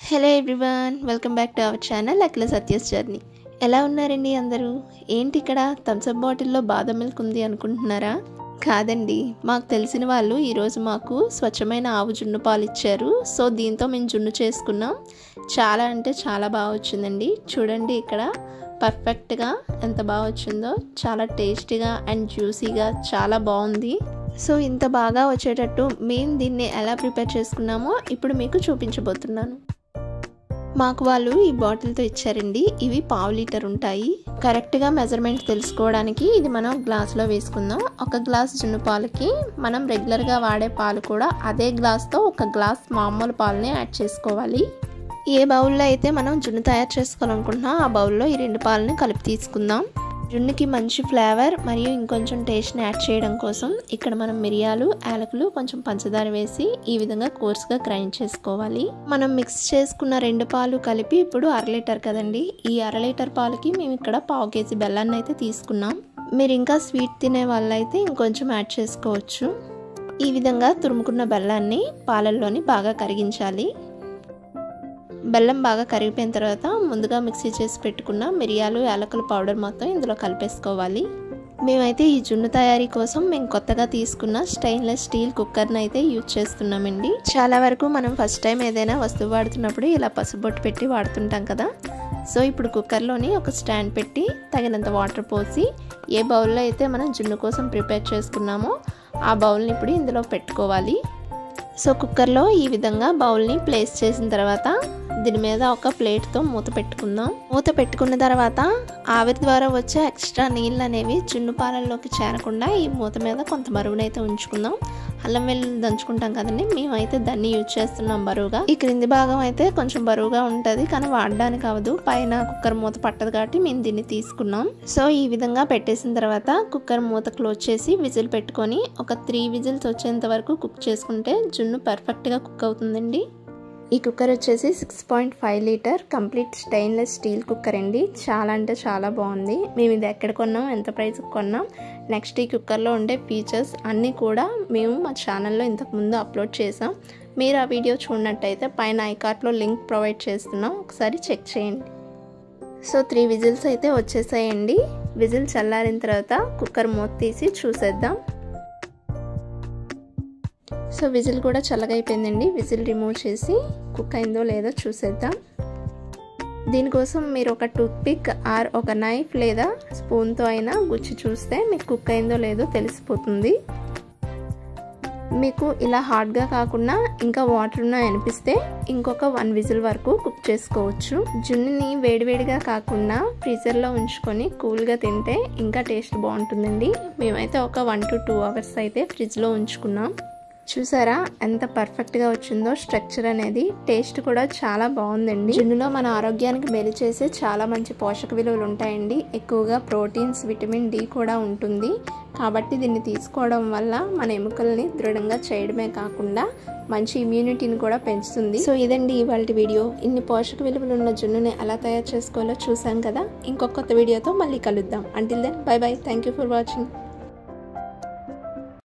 Hello everyone, welcome back to our channel Akhila Satya's journey. ఎలా ఉన్నారండి అందరూ? ఏంటి ఇక్కడ థమ్స్అప్ బాటిల్లో బాదం మిల్క్ ఉంది అనుకుంటున్నారా? కాదండి, మాకు తెలిసిన వాళ్ళు ఈరోజు మాకు స్వచ్ఛమైన ఆవు జున్ను పాలు ఇచ్చారు. సో దీంతో మేము జున్ను చేసుకున్నాం. చాలా అంటే చాలా బాగా వచ్చిందండి. చూడండి ఇక్కడ పర్ఫెక్ట్గా ఎంత బాగా వచ్చిందో. చాలా టేస్టీగా అండ్ జ్యూసీగా చాలా బాగుంది. సో ఇంత బాగా వచ్చేటట్టు మేము దీన్ని ఎలా ప్రిపేర్ చేసుకున్నామో ఇప్పుడు మీకు చూపించబోతున్నాను. మాకు వాళ్ళు ఈ బాటిల్తో ఇచ్చారండి. ఇవి 1/2 లీటర్ ఉంటాయి. కరెక్ట్గా మెజర్మెంట్ తెలుసుకోవడానికి ఇది మనం గ్లాస్లో వేసుకుందాం. ఒక గ్లాస్ జున్ను పాలకి మనం రెగ్యులర్గా వాడే పాలు కూడా అదే గ్లాస్తో ఒక గ్లాస్ మామూలు పాలని యాడ్ చేసుకోవాలి. ఏ బౌల్లో అయితే మనం జున్ను తయారు చేసుకోవాలనుకుంటున్నాం ఆ బౌల్లో ఈ 2 పాలని కలిపి తీసుకుందాం. జున్నుకి మంచి ఫ్లేవర్ మరియు ఇంకొంచెం టేస్ట్ని యాడ్ చేయడం కోసం ఇక్కడ మనం మిరియాలు, యాలకులు, కొంచెం పంచదార వేసి ఈ విధంగా కోర్స్గా గ్రైండ్ చేసుకోవాలి. మనం మిక్స్ చేసుకున్న 2 పాలు కలిపి ఇప్పుడు 1/2 లీటర్ కదండి. ఈ 1/2 లీటర్ పాలకి మేము ఇక్కడ 1/2 కేజీ బెల్లాన్ని అయితే తీసుకున్నాం. మీరు ఇంకా స్వీట్ తినే వాళ్ళైతే ఇంకొంచెం యాడ్ చేసుకోవచ్చు. ఈ విధంగా తురుముకున్న బెల్లాన్ని పాలల్లోని బాగా కరిగించాలి. బెల్లం బాగా కరిగిపోయిన తర్వాత ముందుగా మిక్సీ చేసి పెట్టుకున్న మిరియాలు, యాలకుల పౌడర్ మొత్తం ఇందులో కలిపేసుకోవాలి. మేమైతే ఈ జున్ను తయారీ కోసం మేము కొత్తగా తీసుకున్న స్టెయిన్లెస్ స్టీల్ కుక్కర్ని అయితే యూజ్ చేస్తున్నామండి. చాలా వరకు మనం ఫస్ట్ టైం ఏదైనా వస్తువు వాడుతున్నప్పుడు ఇలా పసుబొట్టు పెట్టి వాడుతుంటాం కదా. సో ఇప్పుడు కుక్కర్లోని ఒక స్టాండ్ పెట్టి తగినంత వాటర్ పోసి ఏ బౌల్లో అయితే మనం జున్ను కోసం ప్రిపేర్ చేసుకున్నామో ఆ బౌల్ని ఇప్పుడు ఇందులో పెట్టుకోవాలి. సో కుక్కర్లో ఈ విధంగా బౌల్ని ప్లేస్ చేసిన తర్వాత దీని మీద ఒక ప్లేట్తో మూత పెట్టుకుందాం. మూత పెట్టుకున్న తర్వాత ఆవిరి ద్వారా వచ్చే ఎక్స్ట్రా నీళ్ళు అనేవి జున్ను పాలల్లోకి చేరకుండా ఈ మూత మీద కొంత బరువునైతే ఉంచుకుందాం. అల్లం వెల్లుల్లి దంచుకుంటాం కదండి, మేమైతే దాన్ని యూజ్ చేస్తున్నాం బరువుగా. ఈ క్రింది భాగం అయితే కొంచెం బరువుగా ఉంటుంది, కానీ వాడడానికి అవ్వదు. పైన కుక్కర్ మూత పట్టదు కాబట్టి మేము దీన్ని తీసుకున్నాం. సో ఈ విధంగా పెట్టేసిన తర్వాత కుక్కర్ మూత క్లోజ్ చేసి విజిల్ పెట్టుకొని ఒక 3 విజిల్స్ వచ్చేంత వరకు కుక్ చేసుకుంటే జున్ను పర్ఫెక్ట్గా కుక్ అవుతుందండి. ఈ కుక్కర్ వచ్చేసి 6.5 litre complete stainless steel cooker అండి. చాలా అంటే చాలా బాగుంది. మేము ఇది ఎక్కడ కొన్నాం, ఎంత ప్రైస్కి కొన్నాం, నెక్స్ట్ ఈ కుక్కర్లో ఉండే ఫీచర్స్ అన్నీ కూడా మేము మా ఛానల్లో ఇంతకుముందు అప్లోడ్ చేసాం. మీరు ఆ వీడియో చూడనట్టయితే పైన ఐకార్ట్లో లింక్ ప్రొవైడ్ చేస్తున్నాం, ఒకసారి చెక్ చేయండి. సో 3 విజిల్స్ అయితే వచ్చేసాయండి. విజిల్ చల్లారిన తర్వాత కుక్కర్ మూత తీసి చూసేద్దాం. సో విజిల్ కూడా చల్లగా అయిపోయిందండి. విజిల్ రిమూవ్ చేసి కుక్ అయిందో లేదో చూసేద్దాం. దీనికోసం మీరు ఒక టూత్ పిక్ ఆర్ ఒక నైఫ్ లేదా స్పూన్తో అయినా గుచ్చి చూస్తే మీకు కుక్ అయిందో లేదో తెలిసిపోతుంది. మీకు ఇలా హార్డ్గా కాకుండా ఇంకా వాటర్ ఉన్నాయి అనిపిస్తే ఇంకొక 1 విజిల్ వరకు కుక్ చేసుకోవచ్చు. జున్నుని వేడివేడిగా కాకుండా ఫ్రీజర్లో ఉంచుకొని కూల్గా తింటే ఇంకా టేస్ట్ బాగుంటుందండి. మేమైతే ఒక 1 to 2 అవర్స్ అయితే ఫ్రిడ్జ్లో ఉంచుకున్నాం. చూసారా ఎంత పర్ఫెక్ట్గా వచ్చిందో స్ట్రక్చర్ అనేది. టేస్ట్ కూడా చాలా బాగుందండి. జున్నులో మన ఆరోగ్యానికి మేలు చేసే చాలా మంచి పోషక విలువలు ఉంటాయండి. ఎక్కువగా ప్రోటీన్స్, విటమిన్ డి కూడా ఉంటుంది. కాబట్టి దీన్ని తీసుకోవడం వల్ల మన ఎముకల్ని దృఢంగా చేయడమే కాకుండా మంచి ఇమ్యూనిటీని కూడా పెంచుతుంది. సో ఇదండి ఇవాళ వీడియో. ఇన్ని పోషక విలువలు ఉన్న జున్నుని ఎలా తయారు చేసుకోవాలో చూసాం కదా. ఇంకొక కొత్త వీడియోతో మళ్ళీ కలుద్దాం. Until then bye bye. Thank you for watching.